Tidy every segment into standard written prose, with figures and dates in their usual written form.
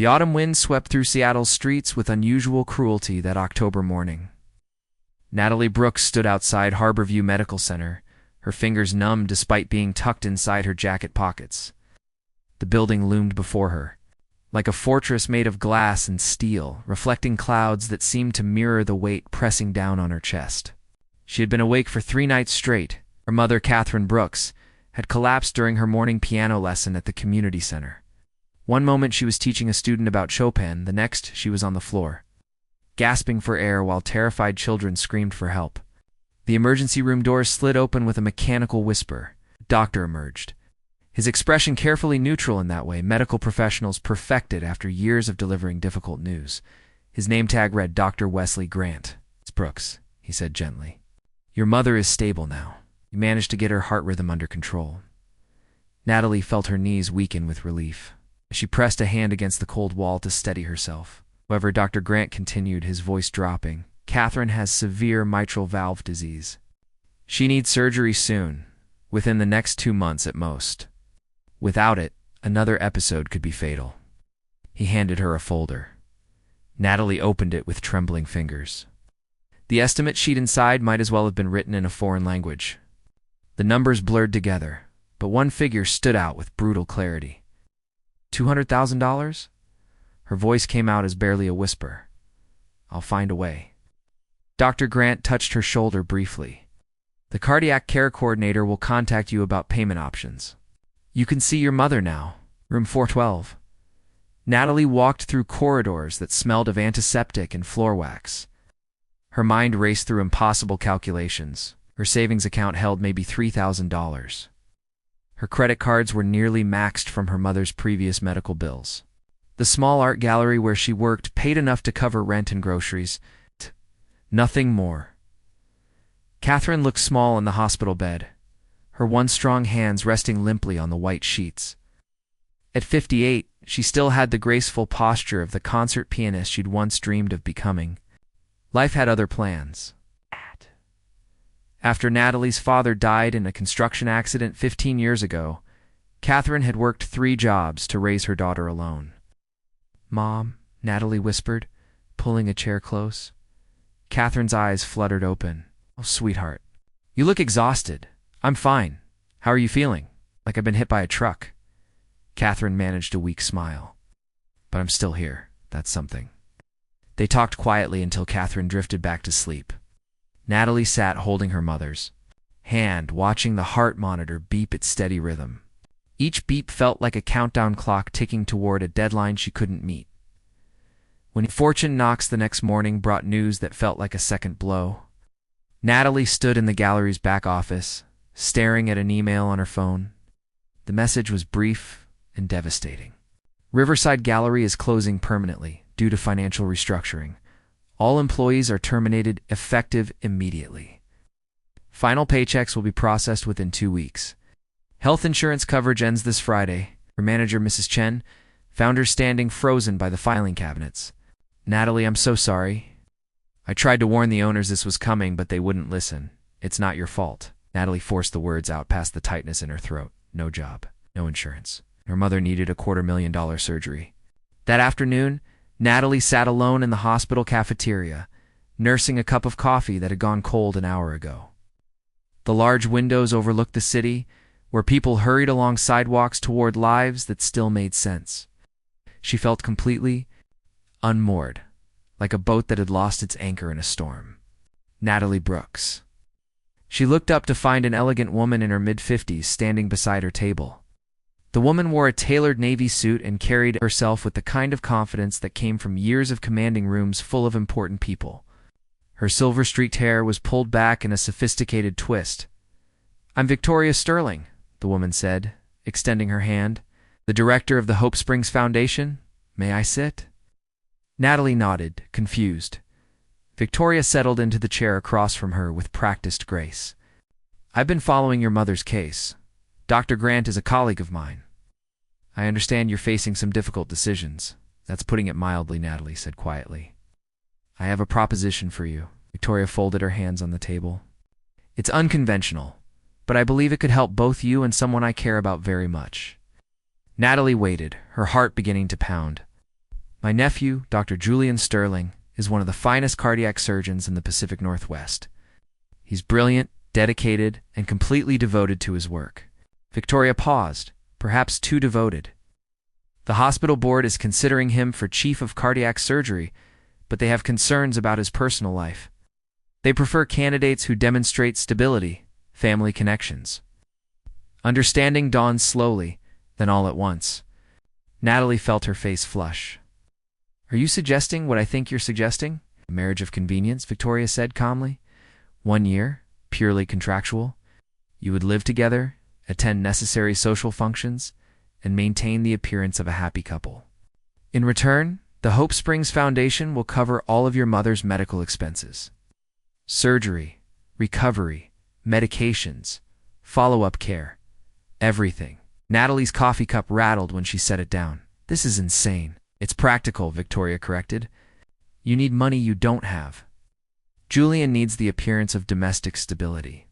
The autumn wind swept through Seattle's streets with unusual cruelty that October morning. Natalie Brooks stood outside Harborview Medical Center, her fingers numb despite being tucked inside her jacket pockets. The building loomed before her, like a fortress made of glass and steel, reflecting clouds that seemed to mirror the weight pressing down on her chest. She had been awake for 3 nights straight. Her mother, Catherine Brooks, had collapsed during her morning piano lesson at the community center. One moment she was teaching a student about Chopin, the next she was on the floor, gasping for air while terrified children screamed for help. The emergency room doors slid open with a mechanical whisper. A doctor emerged, his expression carefully neutral in that way medical professionals perfected after years of delivering difficult news. His name tag read Dr. Wesley Grant. "It's Brooks," he said gently. "Your mother is stable now. You managed to get her heart rhythm under control." Natalie felt her knees weaken with relief. She pressed a hand against the cold wall to steady herself. However, Dr. Grant continued, his voice dropping. "Catherine has severe mitral valve disease. She needs surgery soon, within the next 2 months at most. Without it, another episode could be fatal." He handed her a folder. Natalie opened it with trembling fingers. The estimate sheet inside might as well have been written in a foreign language. The numbers blurred together, but one figure stood out with brutal clarity. $200,000? Her voice came out as barely a whisper. "I'll find a way." Dr. Grant touched her shoulder briefly. "The cardiac care coordinator will contact you about payment options. You can see your mother now, room 412. Natalie walked through corridors that smelled of antiseptic and floor wax. Her mind raced through impossible calculations. Her savings account held maybe $3,000. Her credit cards were nearly maxed from her mother's previous medical bills. The small art gallery where she worked paid enough to cover rent and groceries. Nothing more. Catherine looked small in the hospital bed, her one strong hands resting limply on the white sheets. At 58, she still had the graceful posture of the concert pianist she'd once dreamed of becoming. Life had other plans. After Natalie's father died in a construction accident 15 years ago, Catherine had worked 3 jobs to raise her daughter alone. "Mom," Natalie whispered, pulling a chair close. Catherine's eyes fluttered open. "Oh, sweetheart. You look exhausted." "I'm fine. How are you feeling?" "Like I've been hit by a truck." Catherine managed a weak smile. "But I'm still here. That's something." They talked quietly until Catherine drifted back to sleep. Natalie sat holding her mother's hand, watching the heart monitor beep its steady rhythm. Each beep felt like a countdown clock ticking toward a deadline she couldn't meet. When fortune knocks the next morning brought news that felt like a second blow, Natalie stood in the gallery's back office, staring at an email on her phone. The message was brief and devastating. "Riverside Gallery is closing permanently due to financial restructuring. All employees are terminated effective immediately. Final paychecks will be processed within 2 weeks. Health insurance coverage ends this Friday." Her manager, Mrs. Chen, found her standing frozen by the filing cabinets. "Natalie, I'm so sorry. I tried to warn the owners this was coming, but they wouldn't listen. It's not your fault." Natalie forced the words out past the tightness in her throat. No job, no insurance. Her mother needed a $250,000 surgery. That afternoon, Natalie sat alone in the hospital cafeteria, nursing a cup of coffee that had gone cold an hour ago. The large windows overlooked the city, where people hurried along sidewalks toward lives that still made sense. She felt completely unmoored, like a boat that had lost its anchor in a storm. Natalie Brooks. She looked up to find an elegant woman in her mid-50s standing beside her table. The woman wore a tailored navy suit and carried herself with the kind of confidence that came from years of commanding rooms full of important people. Her silver-streaked hair was pulled back in a sophisticated twist. "I'm Victoria Sterling," the woman said, extending her hand. "The director of the Hope Springs Foundation. May I sit?" Natalie nodded, confused. Victoria settled into the chair across from her with practiced grace. "I've been following your mother's case. Dr. Grant is a colleague of mine. I understand you're facing some difficult decisions." "That's putting it mildly," Natalie said quietly. "I have a proposition for you." Victoria folded her hands on the table. "It's unconventional, but I believe it could help both you and someone I care about very much." Natalie waited, her heart beginning to pound. My nephew, Dr. Julian Sterling, is one of the finest cardiac surgeons in the Pacific Northwest. He's brilliant, dedicated, and completely devoted to his work. Victoria paused, perhaps too devoted. The hospital board is considering him for chief of cardiac surgery, but they have concerns about his personal life. They prefer candidates who demonstrate stability, family connections. Understanding dawned slowly, then all at once. Natalie felt her face flush. Are you suggesting what I think you're suggesting? A marriage of convenience, Victoria said calmly. 1 year, purely contractual. You would live together, attend necessary social functions, and maintain the appearance of a happy couple. In return, the Hope Springs Foundation will cover all of your mother's medical expenses. Surgery, recovery, medications, follow-up care, everything. Natalie's coffee cup rattled when she set it down. This is insane. It's practical, Victoria corrected. You need money you don't have. Julian needs the appearance of domestic stability.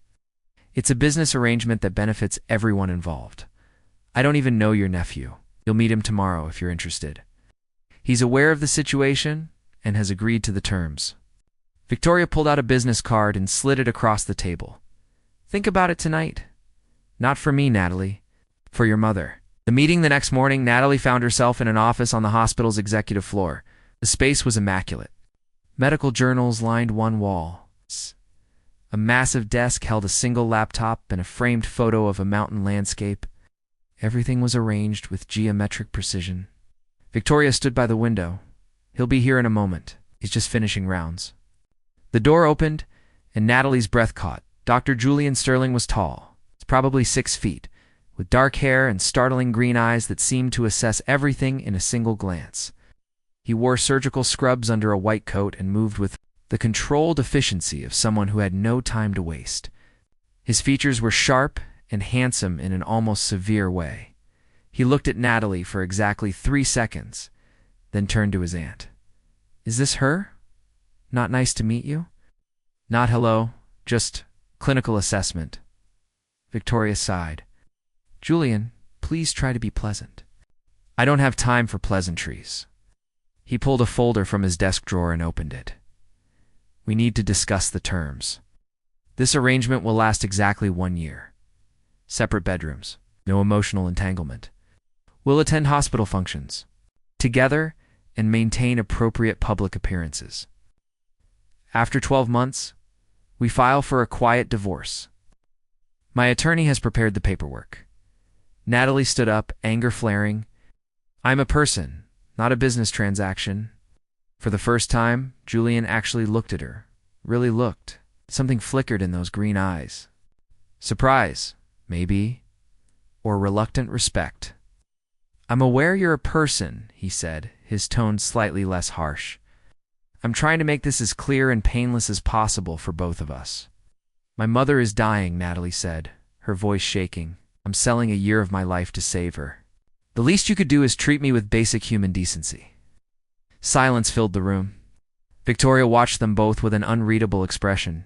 It's a business arrangement that benefits everyone involved. I don't even know your nephew. You'll meet him tomorrow if you're interested. He's aware of the situation and has agreed to the terms. Victoria pulled out a business card and slid it across the table. Think about it tonight. Not for me, Natalie. For your mother. The meeting the next morning, Natalie found herself in an office on the hospital's executive floor. The space was immaculate. Medical journals lined one wall. A massive desk held a single laptop and a framed photo of a mountain landscape. Everything was arranged with geometric precision. Victoria stood by the window. He'll be here in a moment. He's just finishing rounds. The door opened, and Natalie's breath caught. Dr. Julian Sterling was tall. He's probably 6 feet, with dark hair and startling green eyes that seemed to assess everything in a single glance. He wore surgical scrubs under a white coat and moved with the controlled efficiency of someone who had no time to waste. His features were sharp and handsome in an almost severe way. He looked at Natalie for exactly 3 seconds, then turned to his aunt. Is this her? Not nice to meet you? Not hello, just clinical assessment. Victoria sighed. Julian, please try to be pleasant. I don't have time for pleasantries. He pulled a folder from his desk drawer and opened it. We need to discuss the terms. This arrangement will last exactly 1 year. Separate bedrooms, no emotional entanglement. We'll attend hospital functions together and maintain appropriate public appearances. After 12 months, we file for a quiet divorce. My attorney has prepared the paperwork. Natalie stood up, anger flaring. I'm a person, not a business transaction. For the first time, Julian actually looked at her. Really looked. Something flickered in those green eyes. Surprise, maybe, or reluctant respect. I'm aware you're a person, he said, his tone slightly less harsh. I'm trying to make this as clear and painless as possible for both of us. My mother is dying, Natalie said, her voice shaking. I'm selling a year of my life to save her. The least you could do is treat me with basic human decency. Silence filled the room. Victoria watched them both with an unreadable expression.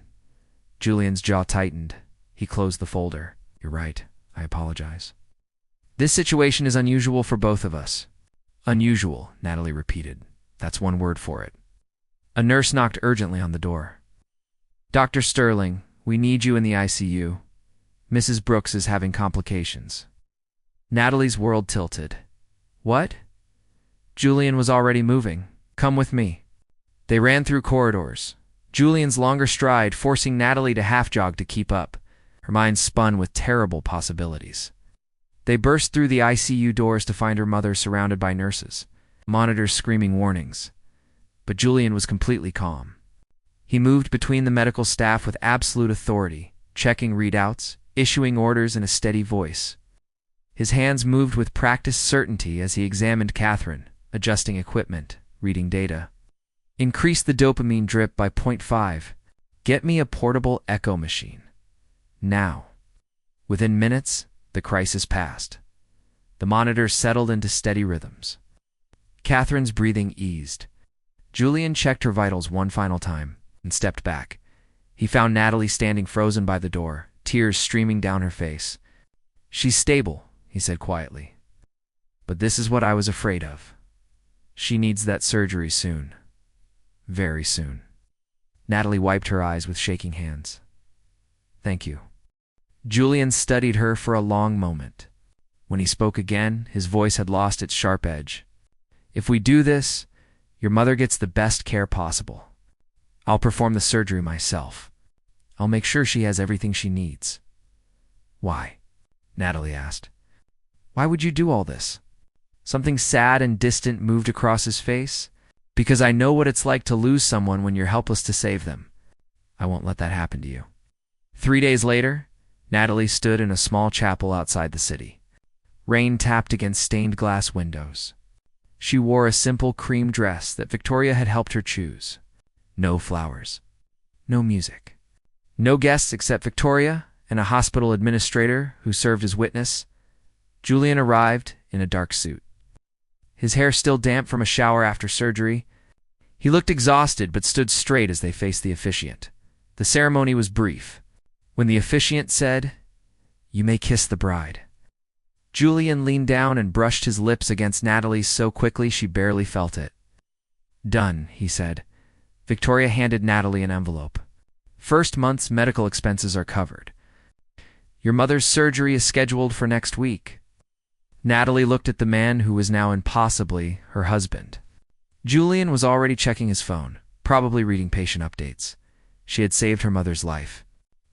Julian's jaw tightened. He closed the folder. You're right. I apologize. This situation is unusual for both of us. Unusual, Natalie repeated. That's one word for it. A nurse knocked urgently on the door. Dr. Sterling, we need you in the ICU. Mrs. Brooks is having complications. Natalie's world tilted. What? Julian was already moving. Come with me. They ran through corridors. Julian's longer stride forcing Natalie to half-jog to keep up. Her mind spun with terrible possibilities. They burst through the ICU doors to find her mother surrounded by nurses, monitors screaming warnings. But Julian was completely calm. He moved between the medical staff with absolute authority, checking readouts, issuing orders in a steady voice. His hands moved with practiced certainty as he examined Catherine, adjusting equipment, reading data. Increase the dopamine drip by 0.5. Get me a portable echo machine. Now. Within minutes, the crisis passed. The monitors settled into steady rhythms. Catherine's breathing eased. Julian checked her vitals one final time and stepped back. He found Natalie standing frozen by the door, tears streaming down her face. She's stable, he said quietly. But this is what I was afraid of. She needs that surgery soon. Very soon. Natalie wiped her eyes with shaking hands. Thank you. Julian studied her for a long moment. When he spoke again, his voice had lost its sharp edge. If we do this, your mother gets the best care possible. I'll perform the surgery myself. I'll make sure she has everything she needs. Why? Natalie asked. Why would you do all this? Something sad and distant moved across his face. Because I know what it's like to lose someone when you're helpless to save them. I won't let that happen to you. 3 days later, Natalie stood in a small chapel outside the city. Rain tapped against stained glass windows. She wore a simple cream dress that Victoria had helped her choose. No flowers. No music. No guests except Victoria and a hospital administrator who served as witness. Julian arrived in a dark suit. His hair still damp from a shower after surgery. He looked exhausted but stood straight as they faced the officiant. The ceremony was brief. When the officiant said, "You may kiss the bride," Julian leaned down and brushed his lips against Natalie's so quickly she barely felt it. Done, he said. Victoria handed Natalie an envelope. First month's medical expenses are covered. Your mother's surgery is scheduled for next week. Natalie looked at the man who was now impossibly her husband. Julian was already checking his phone, probably reading patient updates. She had saved her mother's life.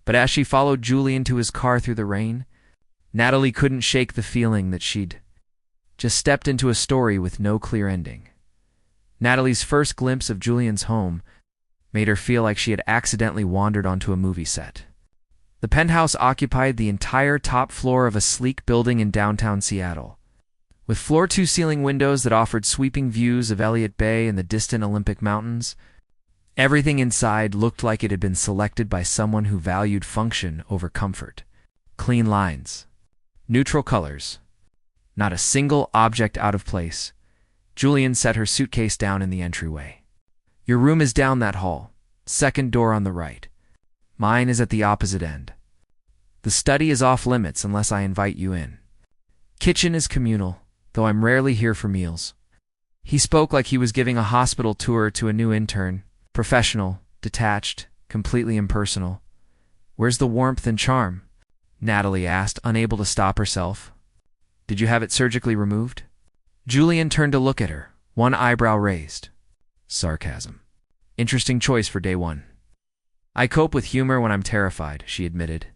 But as she followed Julian to his car through the rain, Natalie couldn't shake the feeling that she'd just stepped into a story with no clear ending. Natalie's first glimpse of Julian's home made her feel like she had accidentally wandered onto a movie set. The penthouse occupied the entire top floor of a sleek building in downtown Seattle. With floor-to-ceiling windows that offered sweeping views of Elliott Bay and the distant Olympic Mountains, everything inside looked like it had been selected by someone who valued function over comfort. Clean lines. Neutral colors. Not a single object out of place. Julian set her suitcase down in the entryway. Your room is down that hall. Second door on the right. Mine is at the opposite end. The study is off limits unless I invite you in. Kitchen is communal, though I'm rarely here for meals. He spoke like he was giving a hospital tour to a new intern. Professional, detached, completely impersonal. Where's the warmth and charm? Natalie asked, unable to stop herself. Did you have it surgically removed? Julian turned to look at her, one eyebrow raised. Sarcasm. Interesting choice for day one. I cope with humor when I'm terrified, she admitted.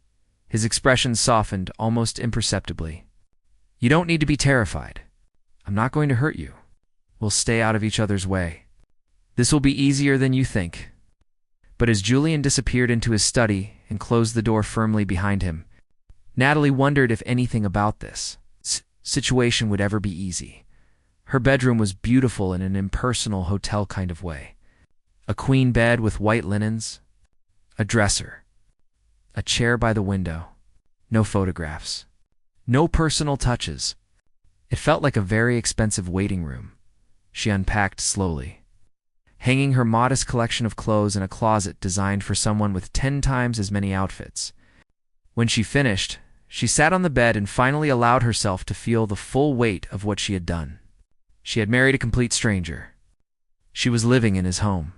His expression softened almost imperceptibly. You don't need to be terrified. I'm not going to hurt you. We'll stay out of each other's way. This will be easier than you think. But as Julian disappeared into his study and closed the door firmly behind him, Natalie wondered if anything about this situation would ever be easy. Her bedroom was beautiful in an impersonal hotel kind of way. A queen bed with white linens, a dresser, a chair by the window, no photographs, no personal touches. It felt like a very expensive waiting room. She unpacked slowly, hanging her modest collection of clothes in a closet designed for someone with 10 times as many outfits. When she finished, she sat on the bed and finally allowed herself to feel the full weight of what she had done. She had married a complete stranger. She was living in his home.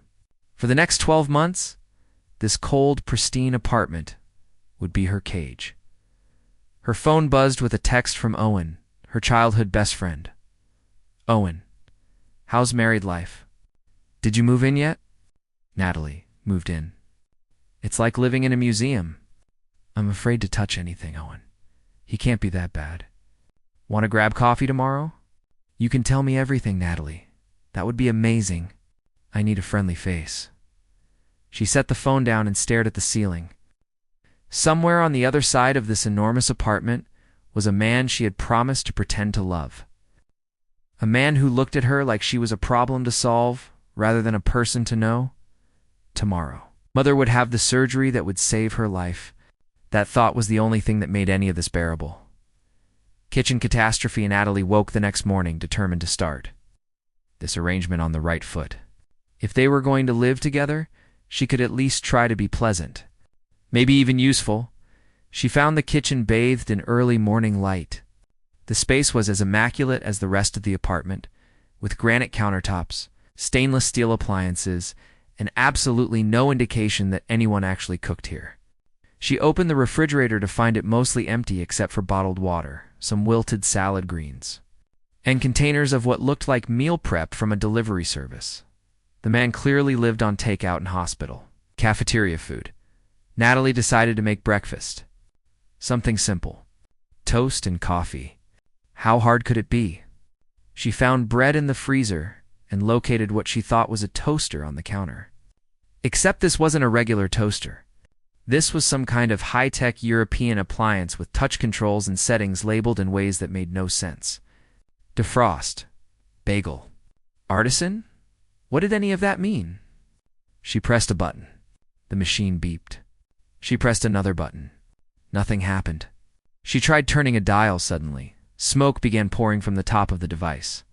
For the next 12 months, this cold, pristine apartment would be her cage. Her phone buzzed with a text from Owen, her childhood best friend. Owen, how's married life? Did you move in yet? Natalie moved in. It's like living in a museum. I'm afraid to touch anything, Owen. He can't be that bad. Want to grab coffee tomorrow? You can tell me everything, Natalie. That would be amazing. I need a friendly face. She set the phone down and stared at the ceiling. Somewhere on the other side of this enormous apartment was a man she had promised to pretend to love. A man who looked at her like she was a problem to solve rather than a person to know. Tomorrow, Mother would have the surgery that would save her life. That thought was the only thing that made any of this bearable. Kitchen catastrophe, and Natalie woke the next morning determined to start this arrangement on the right foot. If they were going to live together, she could at least try to be pleasant. Maybe even useful. She found the kitchen bathed in early morning light. The space was as immaculate as the rest of the apartment, with granite countertops, stainless steel appliances, and absolutely no indication that anyone actually cooked here. She opened the refrigerator to find it mostly empty except for bottled water, some wilted salad greens, and containers of what looked like meal prep from a delivery service. The man clearly lived on takeout and hospital cafeteria food. Natalie decided to make breakfast. Something simple. Toast and coffee. How hard could it be? She found bread in the freezer and located what she thought was a toaster on the counter. Except this wasn't a regular toaster. This was some kind of high-tech European appliance with touch controls and settings labeled in ways that made no sense. Defrost. Bagel. Artisan? What did any of that mean? She pressed a button. The machine beeped. She pressed another button. Nothing happened. She tried turning a dial suddenly. Smoke began pouring from the top of the device.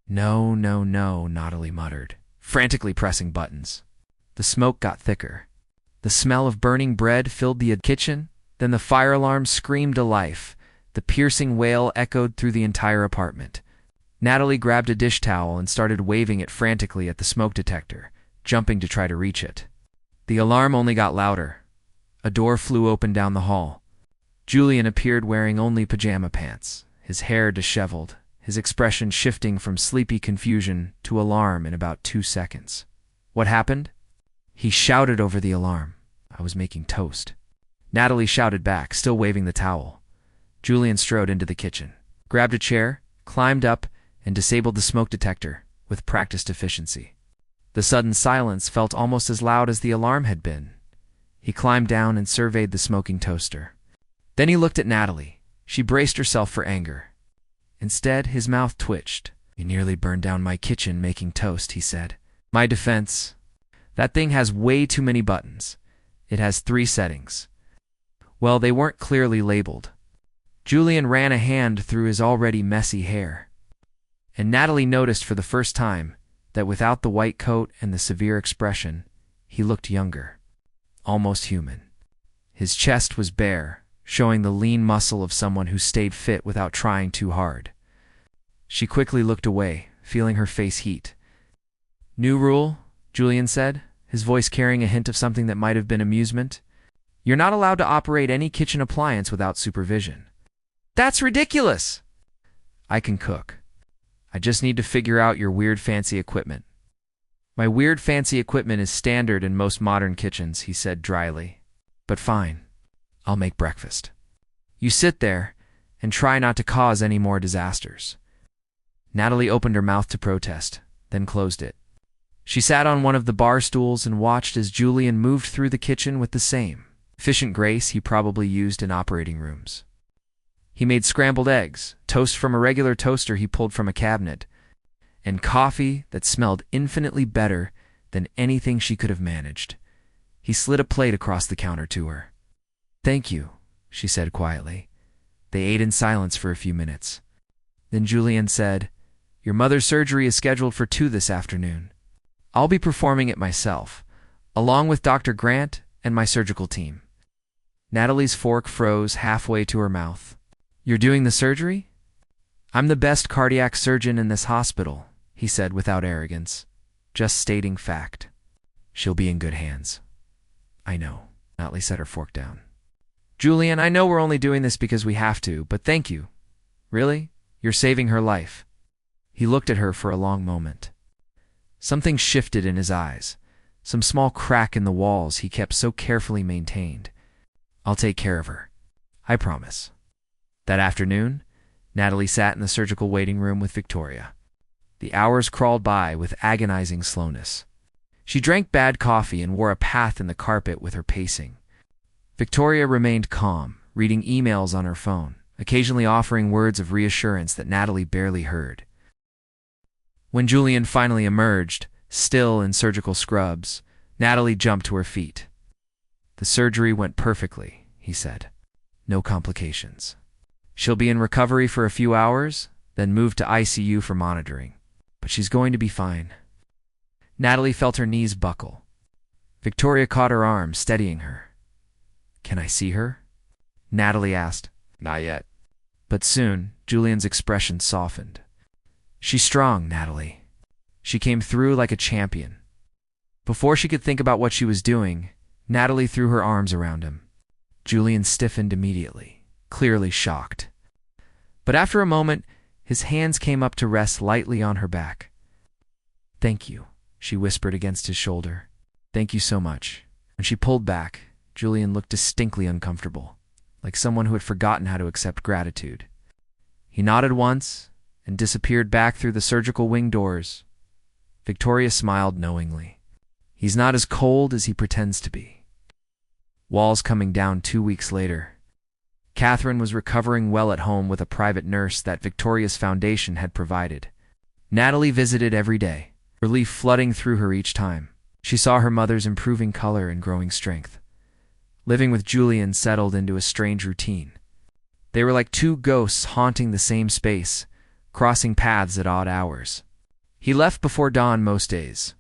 No, no, no, Natalie muttered, frantically pressing buttons. The smoke got thicker. The smell of burning bread filled the kitchen. Then the fire alarm screamed to life. The piercing wail echoed through the entire apartment. Natalie grabbed a dish towel and started waving it frantically at the smoke detector, jumping to try to reach it. The alarm only got louder. A door flew open down the hall. Julian appeared wearing only pajama pants, his hair disheveled, his expression shifting from sleepy confusion to alarm in about 2 seconds. What happened? He shouted over the alarm. I was making toast. Natalie shouted back, still waving the towel. Julian strode into the kitchen, grabbed a chair, climbed up, and disabled the smoke detector with practiced efficiency. The sudden silence felt almost as loud as the alarm had been. He climbed down and surveyed the smoking toaster. Then he looked at Natalie. She braced herself for anger. Instead, his mouth twitched. You nearly burned down my kitchen making toast, he said. My defense. That thing has way too many buttons. It has 3 settings. Well, they weren't clearly labeled. Julian ran a hand through his already messy hair. And Natalie noticed for the first time that without the white coat and the severe expression, he looked younger. Almost human. His chest was bare, showing the lean muscle of someone who stayed fit without trying too hard. She quickly looked away, feeling her face heat. New rule, Julian said, his voice carrying a hint of something that might have been amusement. You're not allowed to operate any kitchen appliance without supervision. That's ridiculous! I can cook. I just need to figure out your weird fancy equipment. My weird fancy equipment is standard in most modern kitchens, he said dryly. But fine. I'll make breakfast. You sit there and try not to cause any more disasters. Natalie opened her mouth to protest, then closed it. She sat on one of the bar stools and watched as Julian moved through the kitchen with the same efficient grace he probably used in operating rooms. He made scrambled eggs, toast from a regular toaster he pulled from a cabinet, and coffee that smelled infinitely better than anything she could have managed. He slid a plate across the counter to her. Thank you, she said quietly. They ate in silence for a few minutes. Then Julian said, Your mother's surgery is scheduled for 2 this afternoon. I'll be performing it myself, along with Dr. Grant and my surgical team. Natalie's fork froze halfway to her mouth. You're doing the surgery? I'm the best cardiac surgeon in this hospital, he said without arrogance, just stating fact. She'll be in good hands. I know, Natalie set her fork down. Julian, I know we're only doing this because we have to, but thank you. Really? You're saving her life. He looked at her for a long moment. Something shifted in his eyes, some small crack in the walls he kept so carefully maintained. I'll take care of her. I promise. That afternoon, Natalie sat in the surgical waiting room with Victoria. The hours crawled by with agonizing slowness. She drank bad coffee and wore a path in the carpet with her pacing. Victoria remained calm, reading emails on her phone, occasionally offering words of reassurance that Natalie barely heard. When Julian finally emerged, still in surgical scrubs, Natalie jumped to her feet. The surgery went perfectly, he said. No complications. She'll be in recovery for a few hours, then moved to ICU for monitoring. But she's going to be fine. Natalie felt her knees buckle. Victoria caught her arm, steadying her. Can I see her? Natalie asked. Not yet. But soon, Julian's expression softened. She's strong, Natalie. She came through like a champion. Before she could think about what she was doing, Natalie threw her arms around him. Julian stiffened immediately, clearly shocked. But after a moment, his hands came up to rest lightly on her back. "Thank you," she whispered against his shoulder. "Thank you so much." When she pulled back, Julian looked distinctly uncomfortable, like someone who had forgotten how to accept gratitude. He nodded once and disappeared back through the surgical wing doors. Victoria smiled knowingly. He's not as cold as he pretends to be. Walls coming down 2 weeks later. Catherine was recovering well at home with a private nurse that Victoria's foundation had provided. Natalie visited every day, relief flooding through her each time. She saw her mother's improving color and growing strength. Living with Julian settled into a strange routine. They were like two ghosts haunting the same space, crossing paths at odd hours. He left before dawn most days.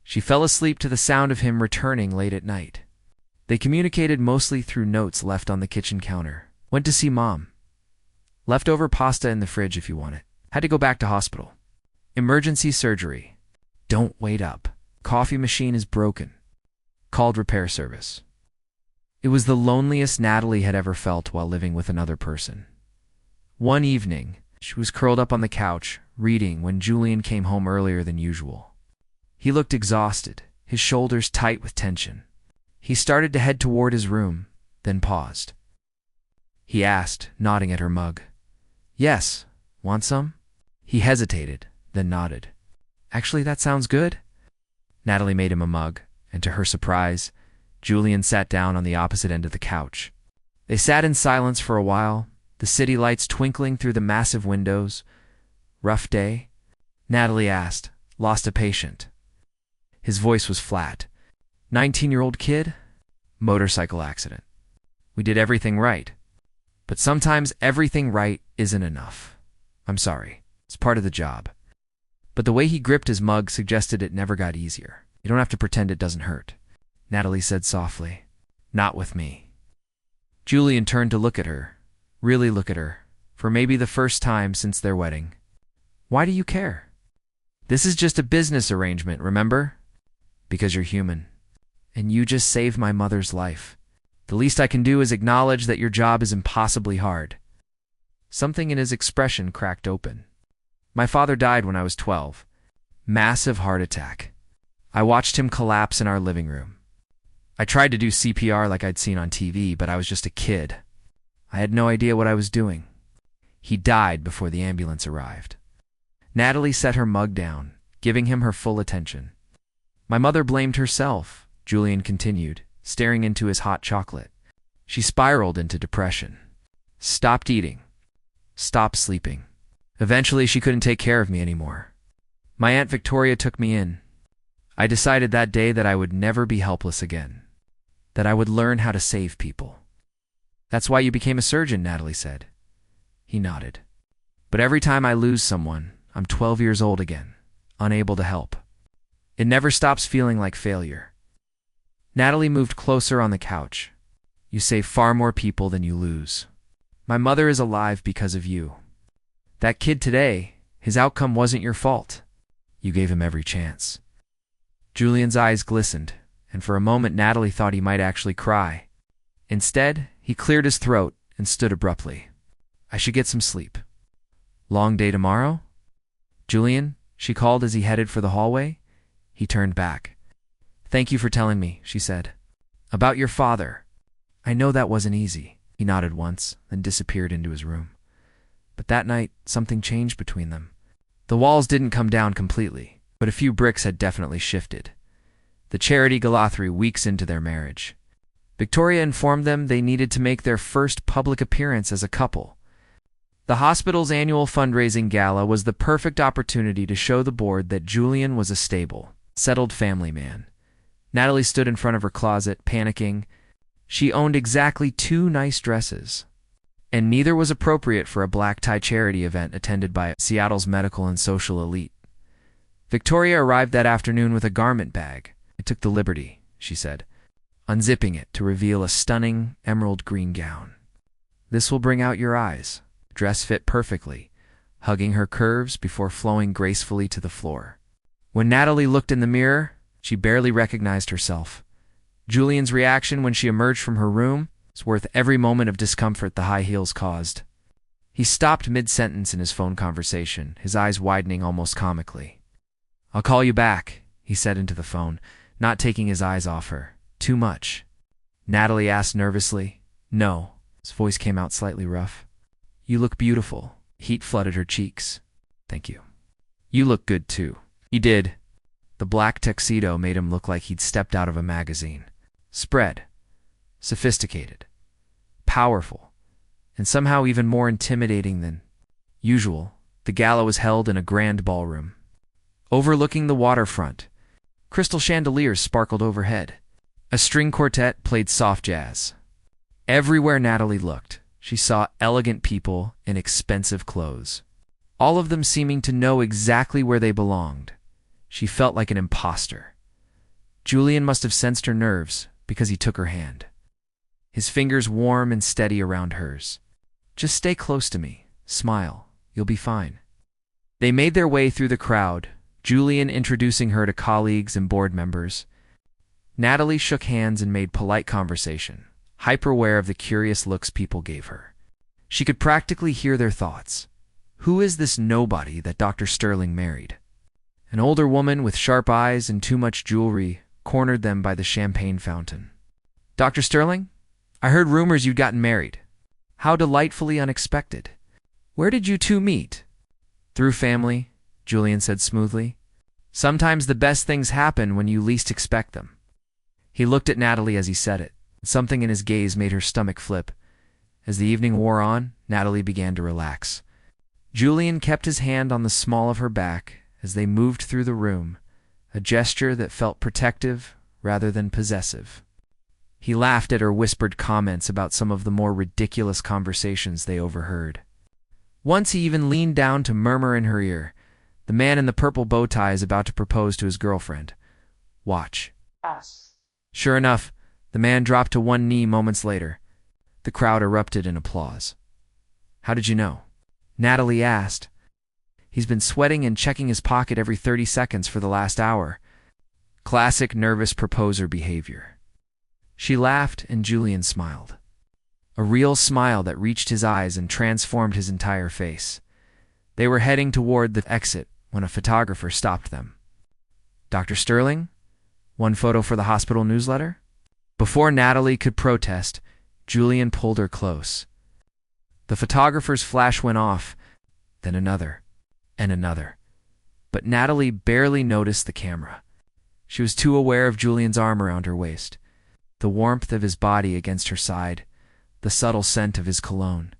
She fell asleep to the sound of him returning late at night. They communicated mostly through notes left on the kitchen counter. "Went to see Mom. Leftover pasta in the fridge if you want it. Had to go back to hospital. Emergency surgery. Don't wait up. Coffee machine is broken. Called repair service." It was the loneliest Natalie had ever felt while living with another person. One evening, she was curled up on the couch, reading when Julian came home earlier than usual. He looked exhausted, his shoulders tight with tension. He started to head toward his room, then paused. He asked, nodding at her mug. "Yes, want some?" He hesitated, then nodded. "Actually, that sounds good." Natalie made him a mug, and to her surprise, Julian sat down on the opposite end of the couch. They sat in silence for a while, the city lights twinkling through the massive windows. "Rough day?" Natalie asked. "Lost a patient." His voice was flat. 19-year-old kid? Motorcycle accident. We did everything right. But sometimes everything right isn't enough. I'm sorry. It's part of the job. But the way he gripped his mug suggested it never got easier. "You don't have to pretend it doesn't hurt," Natalie said softly. "Not with me." Julian turned to look at her, really look at her, for maybe the first time since their wedding. "Why do you care?" "This is just a business arrangement, remember? Because you're human. And you just saved my mother's life. The least I can do is acknowledge that your job is impossibly hard." Something in his expression cracked open. "My father died when I was 12. Massive heart attack. I watched him collapse in our living room. I tried to do CPR like I'd seen on TV, but I was just a kid. I had no idea what I was doing. He died before the ambulance arrived." Natalie set her mug down, giving him her full attention. "My mother blamed herself," Julian continued, staring into his hot chocolate. "She spiraled into depression. Stopped eating. Stopped sleeping. Eventually, she couldn't take care of me anymore. My Aunt Victoria took me in. I decided that day that I would never be helpless again. That I would learn how to save people." "That's why you became a surgeon," Natalie said. He nodded. "But every time I lose someone, I'm 12 years old again, unable to help. It never stops feeling like failure." Natalie moved closer on the couch. "You save far more people than you lose. My mother is alive because of you. That kid today, his outcome wasn't your fault. You gave him every chance." Julian's eyes glistened, and for a moment Natalie thought he might actually cry. Instead, he cleared his throat and stood abruptly. "I should get some sleep." "Long day tomorrow?" "Julian," she called as he headed for the hallway. He turned back. "Thank you for telling me," she said. "About your father. I know that wasn't easy." He nodded once, then disappeared into his room. But that night, something changed between them. The walls didn't come down completely, but a few bricks had definitely shifted. The charity gala 3 weeks into their marriage. Victoria informed them they needed to make their first public appearance as a couple. The hospital's annual fundraising gala was the perfect opportunity to show the board that Julian was a stable, settled family man. Natalie stood in front of her closet, panicking. She owned exactly 2 nice dresses, and neither was appropriate for a black-tie charity event attended by Seattle's medical and social elite. Victoria arrived that afternoon with a garment bag. "I took the liberty," she said, unzipping it to reveal a stunning emerald green gown. "This will bring out your eyes." The dress fit perfectly, hugging her curves before flowing gracefully to the floor. When Natalie looked in the mirror, she barely recognized herself. Julian's reaction when she emerged from her room was worth every moment of discomfort the high heels caused. He stopped mid-sentence in his phone conversation, his eyes widening almost comically. "I'll call you back," he said into the phone, not taking his eyes off her. "Too much?" Natalie asked nervously. "No." His voice came out slightly rough. "You look beautiful." Heat flooded her cheeks. "Thank you." "You look good, too." He did. The black tuxedo made him look like he'd stepped out of a magazine. Spread. Sophisticated. Powerful. And somehow even more intimidating than usual. The gala was held in a grand ballroom, overlooking the waterfront. Crystal chandeliers sparkled overhead. A string quartet played soft jazz. Everywhere Natalie looked, she saw elegant people in expensive clothes, all of them seeming to know exactly where they belonged. She felt like an imposter. Julian must have sensed her nerves because he took her hand, his fingers warm and steady around hers. "Just stay close to me. Smile. You'll be fine." They made their way through the crowd, Julian introducing her to colleagues and board members. Natalie shook hands and made polite conversation, hyper-aware of the curious looks people gave her. She could practically hear their thoughts. Who is this nobody that Dr. Sterling married? An older woman with sharp eyes and too much jewelry cornered them by the champagne fountain. "Dr. Sterling, I heard rumors you'd gotten married. How delightfully unexpected. Where did you two meet?" "Through family," Julian said smoothly. "Sometimes the best things happen when you least expect them." He looked at Natalie as he said it. Something in his gaze made her stomach flip. As the evening wore on, Natalie began to relax. Julian kept his hand on the small of her back as they moved through the room, a gesture that felt protective rather than possessive. He laughed at her whispered comments about some of the more ridiculous conversations they overheard. Once he even leaned down to murmur in her ear, "The man in the purple bow tie is about to propose to his girlfriend. Watch." Yes. Sure enough, the man dropped to one knee moments later. The crowd erupted in applause. "How did you know?" Natalie asked. "He's been sweating and checking his pocket every 30 seconds for the last hour." Classic nervous proposer behavior. She laughed and Julian smiled. A real smile that reached his eyes and transformed his entire face. They were heading toward the exit when a photographer stopped them. "Dr. Sterling? One photo for the hospital newsletter?" Before Natalie could protest, Julian pulled her close. The photographer's flash went off, then another, and another. But Natalie barely noticed the camera. She was too aware of Julian's arm around her waist, the warmth of his body against her side, the subtle scent of his cologne.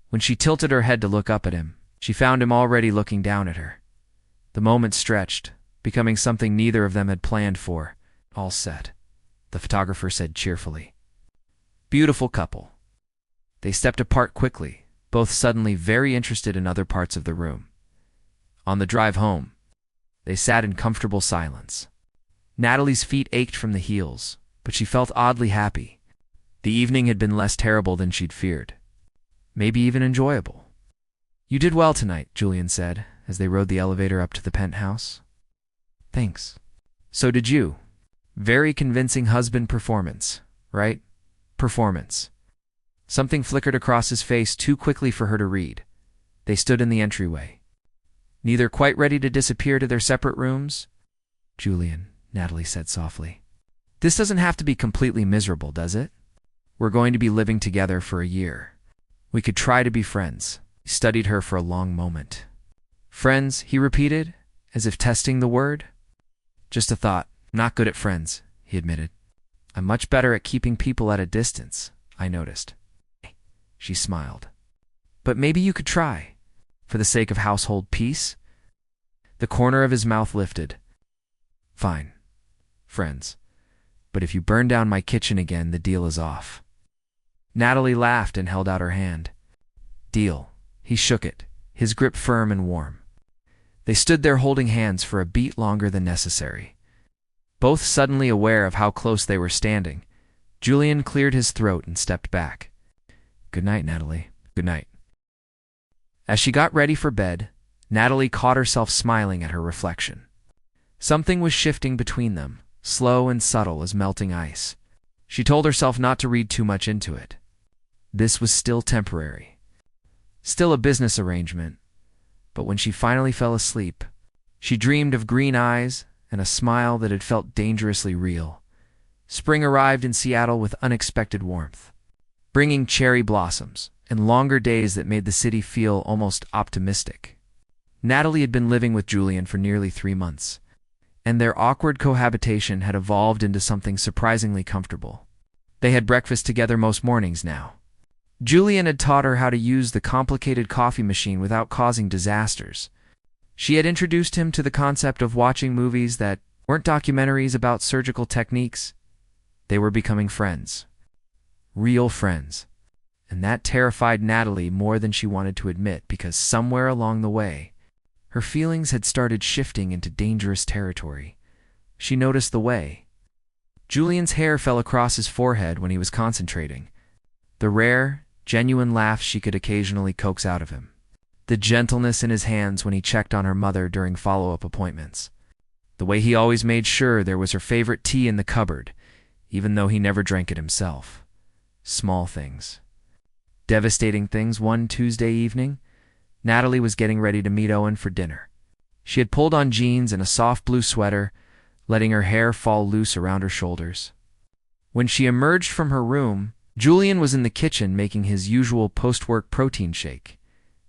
When she tilted her head to look up at him, she found him already looking down at her. The moment stretched, becoming something neither of them had planned for. "All set," the photographer said cheerfully. "Beautiful couple." They stepped apart quickly, both suddenly very interested in other parts of the room. On the drive home, they sat in comfortable silence. Natalie's feet ached from the heels, but she felt oddly happy. The evening had been less terrible than she'd feared. Maybe even enjoyable. "You did well tonight," Julian said, as they rode the elevator up to the penthouse. "Thanks." "So did you. Very convincing husband performance, right? Performance." Something flickered across his face too quickly for her to read. They stood in the entryway, neither quite ready to disappear to their separate rooms. "Julian," Natalie said softly, "this doesn't have to be completely miserable, does it? We're going to be living together for a year. We could try to be friends." He studied her for a long moment. "Friends," he repeated, as if testing the word. "Just a thought. I'm not good at friends," he admitted. "I'm much better at keeping people at a distance, I noticed." She smiled. "But maybe you could try, for the sake of household peace?" The corner of his mouth lifted. "Fine. Friends. But if you burn down my kitchen again, the deal is off." Natalie laughed and held out her hand. "Deal." He shook it, his grip firm and warm. They stood there holding hands for a beat longer than necessary. Both suddenly aware of how close they were standing, Julian cleared his throat and stepped back. "Good night, Natalie. Good night." As she got ready for bed, Natalie caught herself smiling at her reflection. Something was shifting between them, slow and subtle as melting ice. She told herself not to read too much into it. This was still temporary. Still a business arrangement. But when she finally fell asleep, she dreamed of green eyes and a smile that had felt dangerously real. Spring arrived in Seattle with unexpected warmth, bringing cherry blossoms and longer days that made the city feel almost optimistic. Natalie had been living with Julian for nearly 3 months, and their awkward cohabitation had evolved into something surprisingly comfortable. They had breakfast together most mornings now. Julian had taught her how to use the complicated coffee machine without causing disasters. She had introduced him to the concept of watching movies that weren't documentaries about surgical techniques. They were becoming friends. Real friends. And that terrified Natalie more than she wanted to admit, because somewhere along the way, her feelings had started shifting into dangerous territory. She noticed the way. Julian's hair fell across his forehead when he was concentrating. The rare, genuine laughs she could occasionally coax out of him. The gentleness in his hands when he checked on her mother during follow-up appointments. The way he always made sure there was her favorite tea in the cupboard, even though he never drank it himself. Small things. Devastating things. One Tuesday evening, Natalie was getting ready to meet Owen for dinner. She had pulled on jeans and a soft blue sweater, letting her hair fall loose around her shoulders. When she emerged from her room, Julian was in the kitchen making his usual post-work protein shake.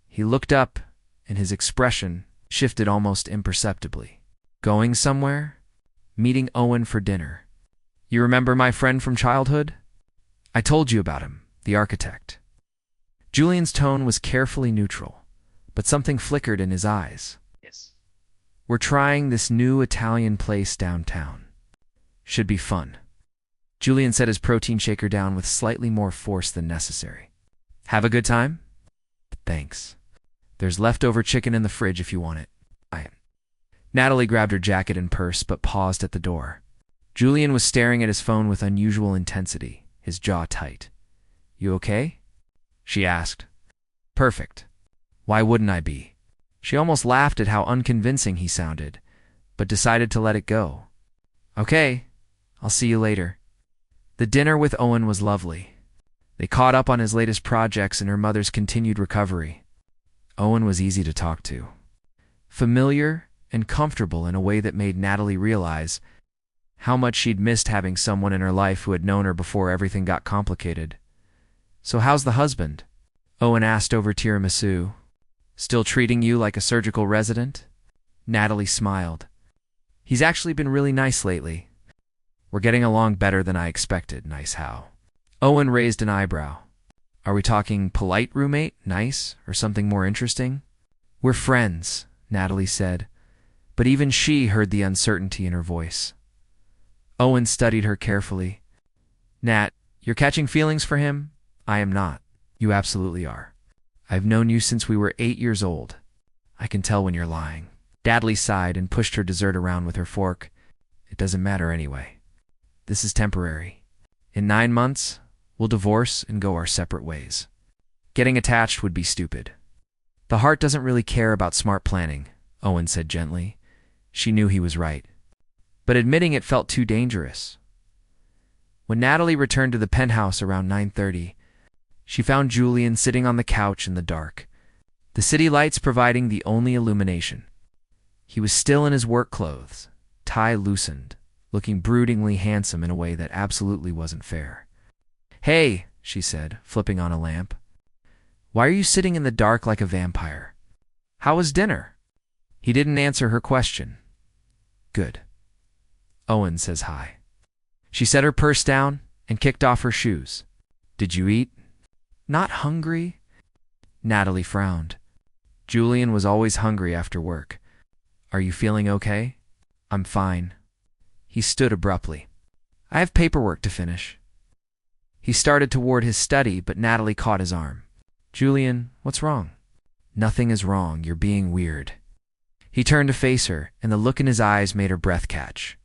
He looked up, and his expression shifted almost imperceptibly. Going somewhere? Meeting Owen for dinner. You remember my friend from childhood? I told you about him, the architect. Julian's tone was carefully neutral, but something flickered in his eyes. Yes. We're trying this new Italian place downtown. Should be fun. Julian set his protein shaker down with slightly more force than necessary. Have a good time? Thanks. There's leftover chicken in the fridge if you want it. Natalie grabbed her jacket and purse but paused at the door. Julian was staring at his phone with unusual intensity, his jaw tight. You okay? She asked. Perfect. Why wouldn't I be? She almost laughed at how unconvincing he sounded, but decided to let it go. Okay, I'll see you later. The dinner with Owen was lovely. They caught up on his latest projects and her mother's continued recovery. Owen was easy to talk to. Familiar and comfortable in a way that made Natalie realize how much she'd missed having someone in her life who had known her before everything got complicated. So how's the husband? Owen asked over tiramisu. Still treating you like a surgical resident? Natalie smiled. He's actually been really nice lately. We're getting along better than I expected. Nice how? Owen raised an eyebrow. Are we talking polite roommate, nice, or something more interesting? We're friends, Natalie said, but even she heard the uncertainty in her voice. Owen studied her carefully. Nat, you're catching feelings for him? I am not. You absolutely are. I've known you since we were 8 years old. I can tell when you're lying. Natalie sighed and pushed her dessert around with her fork. It doesn't matter anyway. This is temporary. In 9 months, we'll divorce and go our separate ways. Getting attached would be stupid. The heart doesn't really care about smart planning, Owen said gently. She knew he was right. But admitting it felt too dangerous. When Natalie returned to the penthouse around 9:30, she found Julian sitting on the couch in the dark, the city lights providing the only illumination. He was still in his work clothes, tie loosened, looking broodingly handsome in a way that absolutely wasn't fair. Hey, she said, flipping on a lamp. Why are you sitting in the dark like a vampire? How was dinner? He didn't answer her question. Good. Owen says hi. She set her purse down and kicked off her shoes. Did you eat? Not hungry? Natalie frowned. Julian was always hungry after work. Are you feeling okay? I'm fine. He stood abruptly. I have paperwork to finish. He started toward his study, but Natalie caught his arm. Julian, what's wrong? Nothing is wrong. You're being weird. He turned to face her, and the look in his eyes made her breath catch.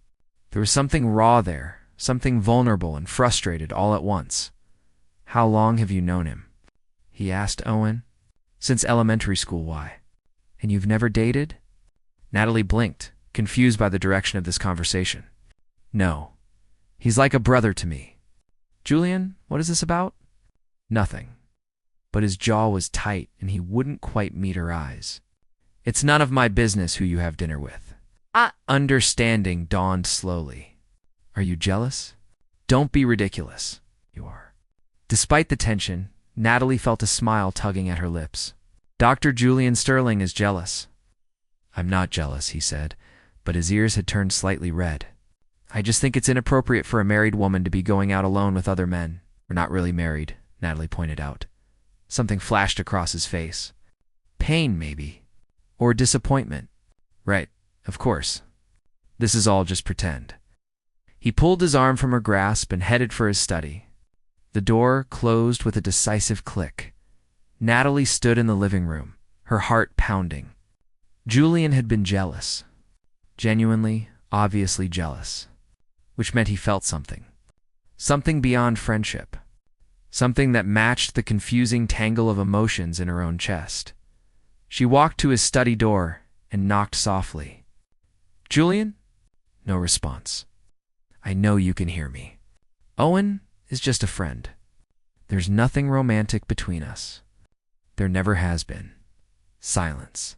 There was something raw there, something vulnerable and frustrated all at once. How long have you known him? He asked Owen. Since elementary school. Why? And you've never dated? Natalie blinked, confused by the direction of this conversation. No. He's like a brother to me. Julian, what is this about? Nothing. But his jaw was tight and he wouldn't quite meet her eyes. It's none of my business who you have dinner with. Understanding dawned slowly. Are you jealous? Don't be ridiculous. You are. Despite the tension, Natalie felt a smile tugging at her lips. Dr. Julian Sterling is jealous. I'm not jealous, he said, but his ears had turned slightly red. I just think it's inappropriate for a married woman to be going out alone with other men. We're not really married, Natalie pointed out. Something flashed across his face. Pain, maybe. Or disappointment. Right, of course. This is all just pretend. He pulled his arm from her grasp and headed for his study. The door closed with a decisive click. Natalie stood in the living room, her heart pounding. Julian had been jealous. Genuinely, obviously jealous. Which meant he felt something. Something beyond friendship. Something that matched the confusing tangle of emotions in her own chest. She walked to his study door and knocked softly. Julian? No response. I know you can hear me. Owen is just a friend. There's nothing romantic between us. There never has been. Silence.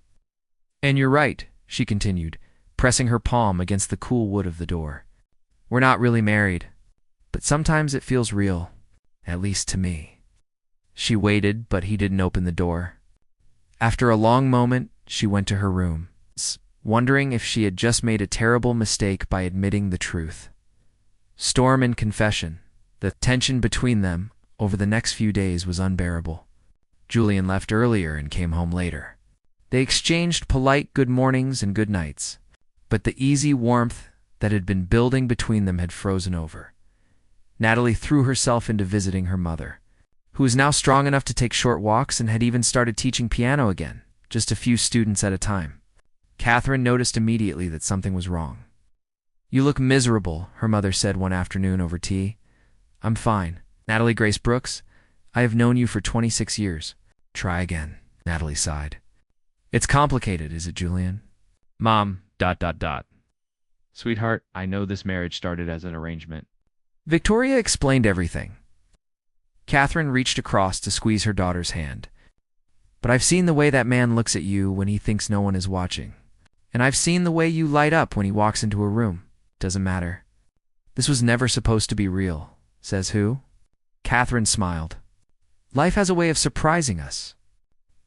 And you're right, she continued, pressing her palm against the cool wood of the door. We're not really married, but sometimes it feels real, at least to me. She waited, but he didn't open the door. After a long moment, she went to her room, wondering if she had just made a terrible mistake by admitting the truth. Storm and confession, the tension between them over the next few days was unbearable. Julian left earlier and came home later. They exchanged polite good mornings and good nights, but the easy warmth that had been building between them had frozen over. Natalie threw herself into visiting her mother, who was now strong enough to take short walks and had even started teaching piano again, just a few students at a time. Catherine noticed immediately that something was wrong. You look miserable, her mother said one afternoon over tea. I'm fine. Natalie Grace Brooks, I have known you for 26 years. Try again, Natalie sighed. It's complicated, is it, Julian? Mom, ... Sweetheart, I know this marriage started as an arrangement. Victoria explained everything. Catherine reached across to squeeze her daughter's hand. But I've seen the way that man looks at you when he thinks no one is watching. And I've seen the way you light up when he walks into a room. Doesn't matter. This was never supposed to be real. Says who? Catherine smiled. Life has a way of surprising us.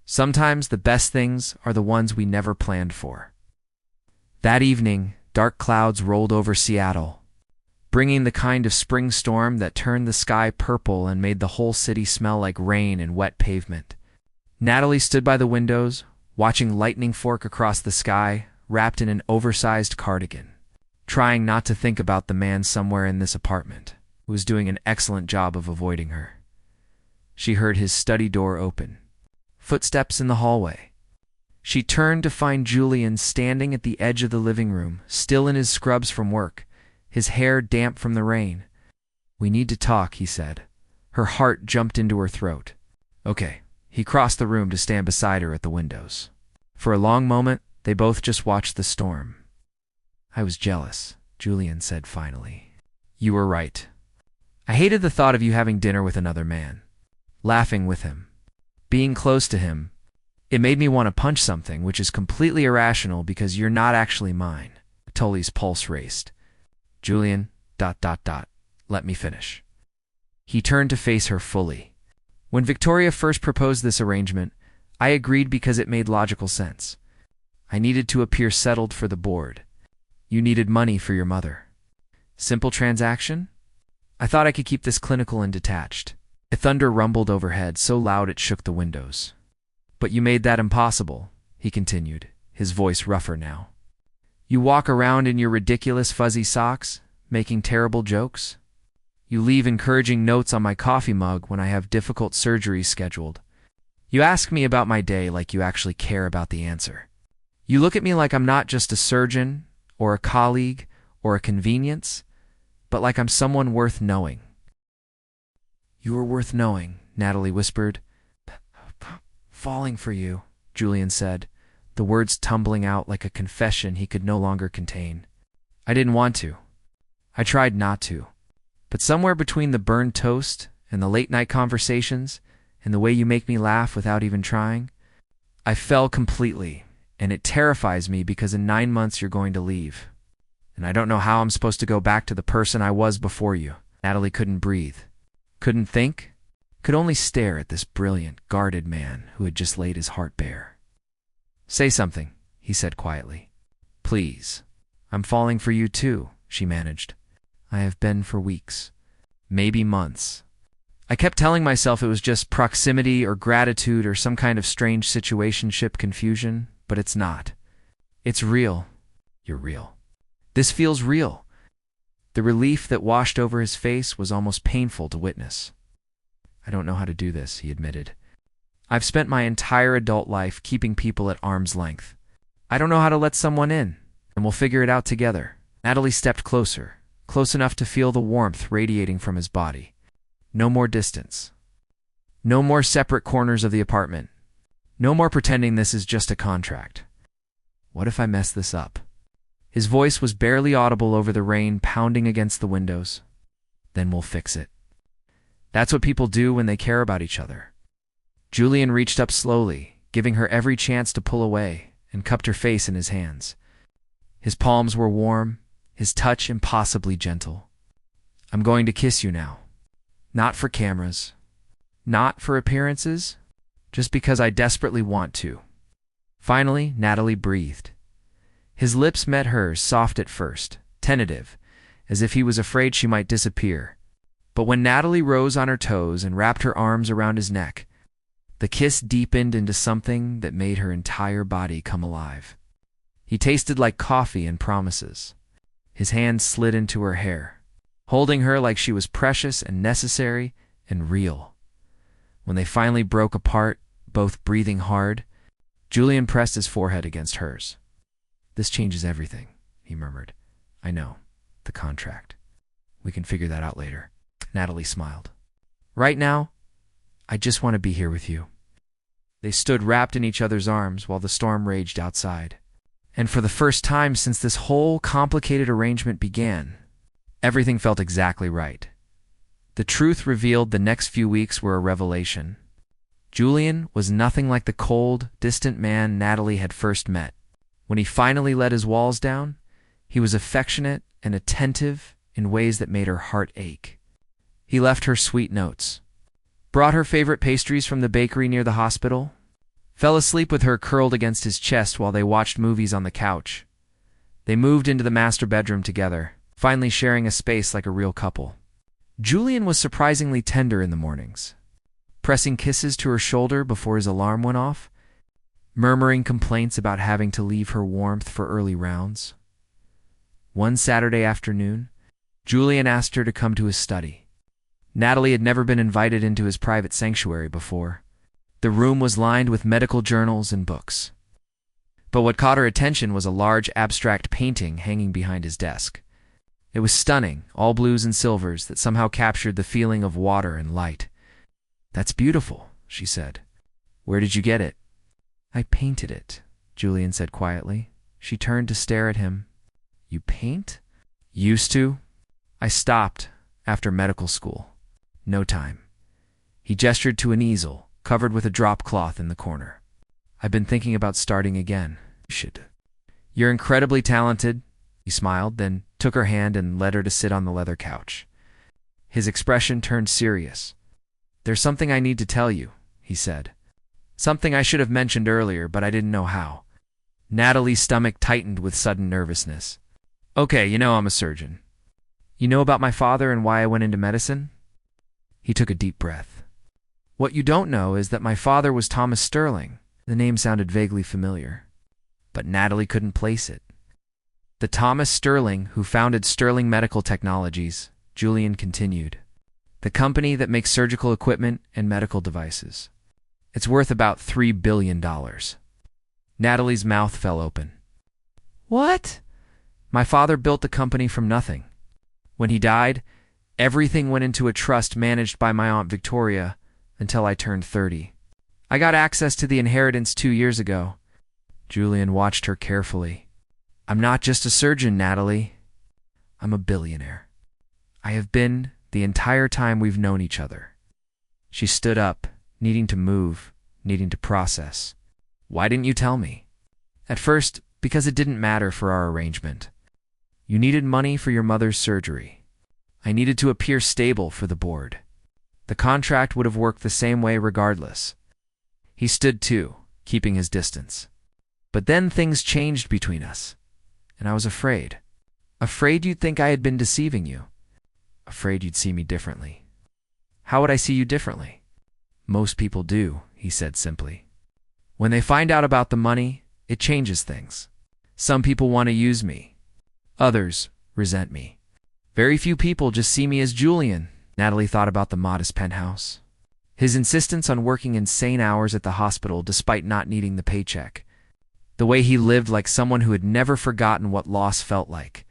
Sometimes the best things are the ones we never planned for. That evening, dark clouds rolled over Seattle, bringing the kind of spring storm that turned the sky purple and made the whole city smell like rain and wet pavement. Natalie stood by the windows, watching lightning fork across the sky, wrapped in an oversized cardigan, trying not to think about the man somewhere in this apartment, who was doing an excellent job of avoiding her. She heard his study door open. Footsteps in the hallway. She turned to find Julian standing at the edge of the living room, still in his scrubs from work, his hair damp from the rain. We need to talk, he said. Her heart jumped into her throat. Okay. He crossed the room to stand beside her at the windows. For a long moment, they both just watched the storm. I was jealous, Julian said finally. You were right. I hated the thought of you having dinner with another man, laughing with him, being close to him. It made me want to punch something, which is completely irrational because you're not actually mine. Tully's pulse raced. Julian, ... Let me finish. He turned to face her fully. When Victoria first proposed this arrangement, I agreed because it made logical sense. I needed to appear settled for the board. You needed money for your mother. Simple transaction? I thought I could keep this clinical and detached. A thunder rumbled overhead, so loud it shook the windows. But you made that impossible, he continued, his voice rougher now. You walk around in your ridiculous fuzzy socks, making terrible jokes. You leave encouraging notes on my coffee mug when I have difficult surgeries scheduled. You ask me about my day like you actually care about the answer. You look at me like I'm not just a surgeon, or a colleague, or a convenience, but like I'm someone worth knowing. You are worth knowing, Natalie whispered. Falling for you, Julian said, the words tumbling out like a confession he could no longer contain. I didn't want to. I tried not to. But somewhere between the burned toast and the late-night conversations and the way you make me laugh without even trying, I fell completely, and it terrifies me because in 9 months you're going to leave. And I don't know how I'm supposed to go back to the person I was before you. Natalie couldn't breathe, couldn't think, could only stare at this brilliant, guarded man who had just laid his heart bare. "Say something," he said quietly. "Please. I'm falling for you too," she managed. "I have been for weeks, maybe months. I kept telling myself it was just proximity or gratitude or some kind of strange situationship confusion, but it's not. It's real. You're real. This feels real." The relief that washed over his face was almost painful to witness. "I don't know how to do this," he admitted. "I've spent my entire adult life keeping people at arm's length. I don't know how to let someone in, and we'll figure it out together." Natalie stepped closer, close enough to feel the warmth radiating from his body. No more distance. No more separate corners of the apartment. No more pretending this is just a contract. "What if I mess this up?" His voice was barely audible over the rain pounding against the windows. "Then we'll fix it. That's what people do when they care about each other." Julian reached up slowly, giving her every chance to pull away, and cupped her face in his hands. His palms were warm, his touch impossibly gentle. "I'm going to kiss you now. Not for cameras. Not for appearances. Just because I desperately want to." Finally, Natalie breathed. His lips met hers, soft at first, tentative, as if he was afraid she might disappear. But when Natalie rose on her toes and wrapped her arms around his neck, the kiss deepened into something that made her entire body come alive. He tasted like coffee and promises. His hands slid into her hair, holding her like she was precious and necessary and real. When they finally broke apart, both breathing hard, Julian pressed his forehead against hers. "This changes everything," he murmured. "I know. The contract. We can figure that out later." Natalie smiled. "Right now, I just want to be here with you." They stood wrapped in each other's arms while the storm raged outside. And for the first time since this whole complicated arrangement began, everything felt exactly right. The truth revealed the next few weeks were a revelation. Julian was nothing like the cold, distant man Natalie had first met. When he finally let his walls down, he was affectionate and attentive in ways that made her heart ache. He left her sweet notes, brought her favorite pastries from the bakery near the hospital, fell asleep with her curled against his chest while they watched movies on the couch. They moved into the master bedroom together, finally sharing a space like a real couple. Julian was surprisingly tender in the mornings, pressing kisses to her shoulder before his alarm went off, murmuring complaints about having to leave her warmth for early rounds. One Saturday afternoon, Julian asked her to come to his study. Natalie had never been invited into his private sanctuary before. The room was lined with medical journals and books. But what caught her attention was a large abstract painting hanging behind his desk. It was stunning, all blues and silvers that somehow captured the feeling of water and light. "That's beautiful," she said. "Where did you get it?" "I painted it," Julian said quietly. She turned to stare at him. "You paint?" "Used to. I stopped after medical school. No time." He gestured to an easel, covered with a drop cloth in the corner. "I've been thinking about starting again. You should." "You're incredibly talented," he smiled, then took her hand and led her to sit on the leather couch. His expression turned serious. "There's something I need to tell you," he said. "Something I should have mentioned earlier, but I didn't know how." Natalie's stomach tightened with sudden nervousness. "Okay, you know I'm a surgeon. You know about my father and why I went into medicine?" He took a deep breath. "What you don't know is that my father was Thomas Sterling." The name sounded vaguely familiar, but Natalie couldn't place it. "The Thomas Sterling who founded Sterling Medical Technologies," Julian continued. "The company that makes surgical equipment and medical devices. It's worth about $3 billion. Natalie's mouth fell open. "What?" "My father built the company from nothing. When he died, everything went into a trust managed by my Aunt Victoria until I turned 30. I got access to the inheritance 2 years ago. Julian watched her carefully. I'm not just a surgeon, Natalie. I'm a billionaire. I have been the entire time we've known each other. She stood up, needing to move, needing to process. Why didn't you tell me? At first, because it didn't matter for our arrangement. You needed money for your mother's surgery. I needed to appear stable for the board. The contract would have worked the same way regardless. He stood too, keeping his distance. But then things changed between us, and I was afraid. Afraid you'd think I had been deceiving you. Afraid you'd see me differently. How would I see you differently? Most people do, he said simply. When they find out about the money, it changes things. Some people want to use me. Others resent me. Very few people just see me as Julian. Natalie thought about the modest penthouse. His insistence on working insane hours at the hospital despite not needing the paycheck. The way he lived like someone who had never forgotten what loss felt like.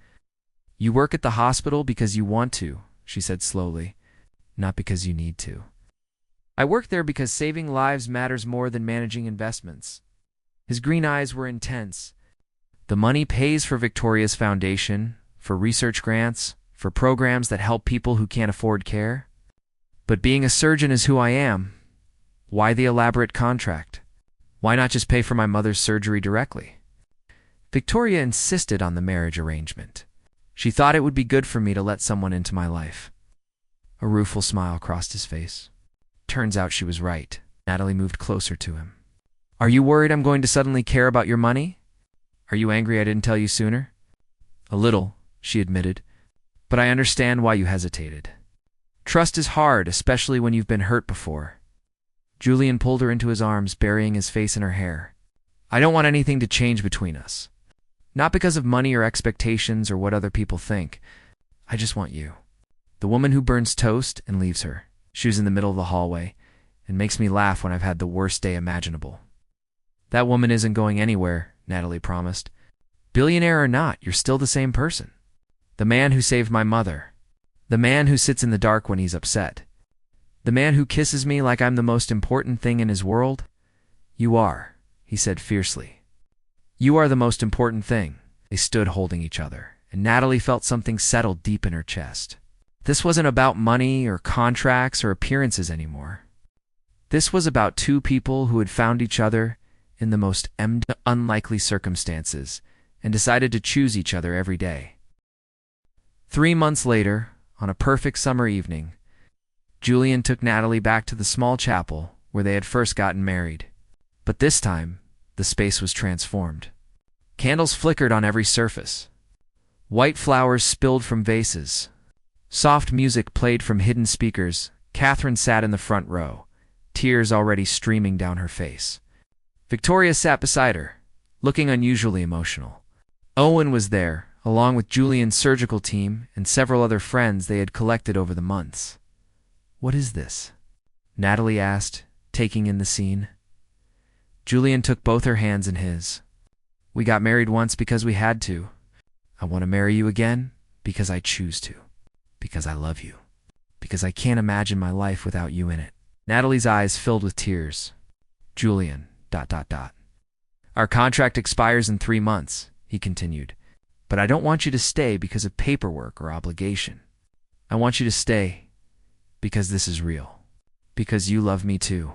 You work at the hospital because you want to, she said slowly, not because you need to. I work there because saving lives matters more than managing investments. His green eyes were intense. The money pays for Victoria's foundation, for research grants, for programs that help people who can't afford care. But being a surgeon is who I am. Why the elaborate contract? Why not just pay for my mother's surgery directly? Victoria insisted on the marriage arrangement. She thought it would be good for me to let someone into my life. A rueful smile crossed his face. Turns out she was right. Natalie moved closer to him. Are you worried I'm going to suddenly care about your money? Are you angry I didn't tell you sooner? A little, she admitted. But I understand why you hesitated. Trust is hard, especially when you've been hurt before. Julian pulled her into his arms, burying his face in her hair. I don't want anything to change between us. Not because of money or expectations or what other people think. I just want you. The woman who burns toast and leaves her. She was in the middle of the hallway and makes me laugh when I've had the worst day imaginable. That woman isn't going anywhere, Natalie promised. Billionaire or not, you're still the same person. The man who saved my mother. The man who sits in the dark when he's upset. The man who kisses me like I'm the most important thing in his world. You are, he said fiercely. You are the most important thing. They stood holding each other, and Natalie felt something settle deep in her chest. This wasn't about money or contracts or appearances anymore. This was about two people who had found each other in the most unlikely circumstances and decided to choose each other every day. 3 months later, on a perfect summer evening, Julian took Natalie back to the small chapel where they had first gotten married. But this time, the space was transformed. Candles flickered on every surface. White flowers spilled from vases. Soft music played from hidden speakers. Catherine sat in the front row, tears already streaming down her face. Victoria sat beside her, looking unusually emotional. Owen was there, along with Julian's surgical team and several other friends they had collected over the months. What is this? Natalie asked, taking in the scene. Julian took both her hands in his. We got married once because we had to. I want to marry you again because I choose to. Because I love you. Because I can't imagine my life without you in it. Natalie's eyes filled with tears. Julian, ... Our contract expires in 3 months, he continued. But I don't want you to stay because of paperwork or obligation. I want you to stay because this is real. Because you love me too.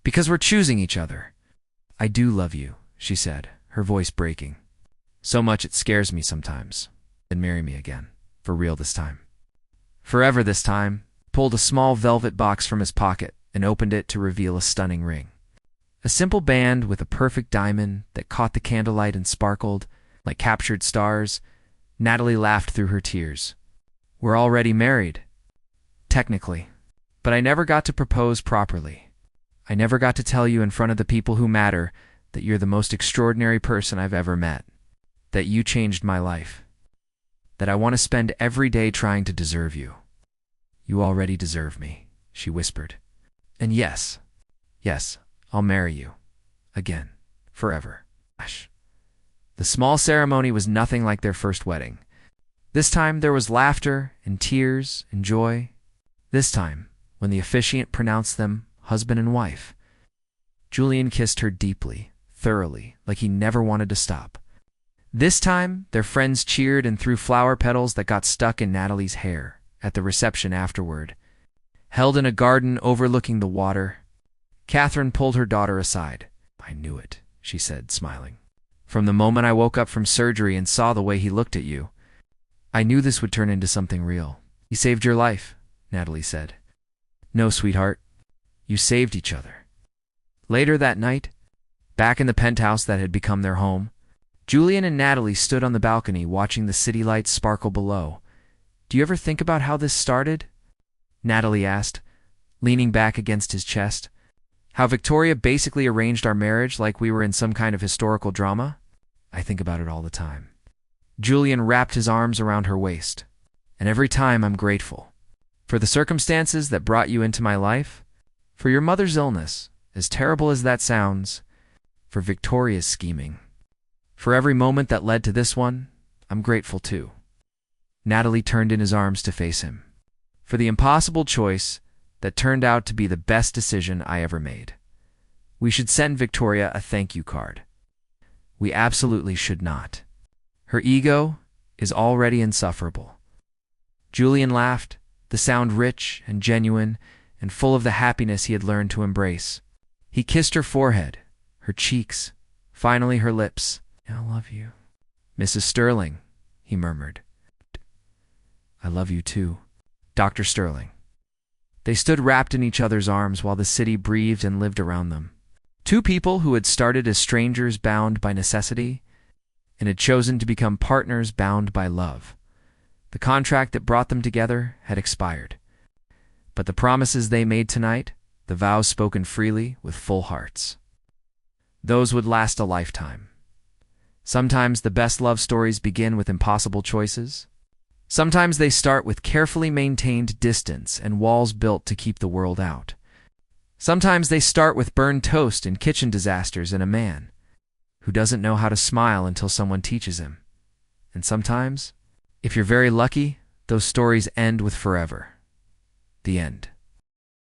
Because we're choosing each other. I do love you, she said, her voice breaking. So much it scares me sometimes. Then marry me again. For real this time. Forever this time. Pulled a small velvet box from his pocket and opened it to reveal a stunning ring. A simple band with a perfect diamond that caught the candlelight and sparkled like captured stars. Natalie laughed through her tears. We're already married. Technically. But I never got to propose properly. I never got to tell you in front of the people who matter that you're the most extraordinary person I've ever met. That you changed my life. That I want to spend every day trying to deserve you. You already deserve me, she whispered. And yes, I'll marry you. Again. Forever. The small ceremony was nothing like their first wedding. This time there was laughter and tears and joy. This time, when the officiant pronounced them husband and wife, Julian kissed her deeply, thoroughly, like he never wanted to stop. This time, their friends cheered and threw flower petals that got stuck in Natalie's hair at the reception afterward. Held in a garden overlooking the water, Catherine pulled her daughter aside. "I knew it," she said, smiling. "From the moment I woke up from surgery and saw the way he looked at you, I knew this would turn into something real." "He saved your life," Natalie said. "No, sweetheart. You saved each other." Later that night, back in the penthouse that had become their home, Julian and Natalie stood on the balcony watching the city lights sparkle below. "Do you ever think about how this started?" Natalie asked, leaning back against his chest. "How Victoria basically arranged our marriage like we were in some kind of historical drama?" "I think about it all the time." Julian wrapped his arms around her waist. "And every time I'm grateful. For the circumstances that brought you into my life, for your mother's illness, as terrible as that sounds, for Victoria's scheming. For every moment that led to this one, I'm grateful too." Natalie turned in his arms to face him. "For the impossible choice that turned out to be the best decision I ever made. We should send Victoria a thank you card. We absolutely should not. Her ego is already insufferable." Julian laughed, the sound rich and genuine and full of the happiness he had learned to embrace. He kissed her forehead, her cheeks, finally her lips. "I love you, Mrs. Sterling," he murmured. "I love you too, Dr. Sterling." They stood wrapped in each other's arms while the city breathed and lived around them. Two people who had started as strangers bound by necessity and had chosen to become partners bound by love. The contract that brought them together had expired. But the promises they made tonight, the vows spoken freely with full hearts, those would last a lifetime. Sometimes the best love stories begin with impossible choices. Sometimes they start with carefully maintained distance and walls built to keep the world out. Sometimes they start with burned toast and kitchen disasters and a man who doesn't know how to smile until someone teaches him. And sometimes, if you're very lucky, those stories end with forever. The end.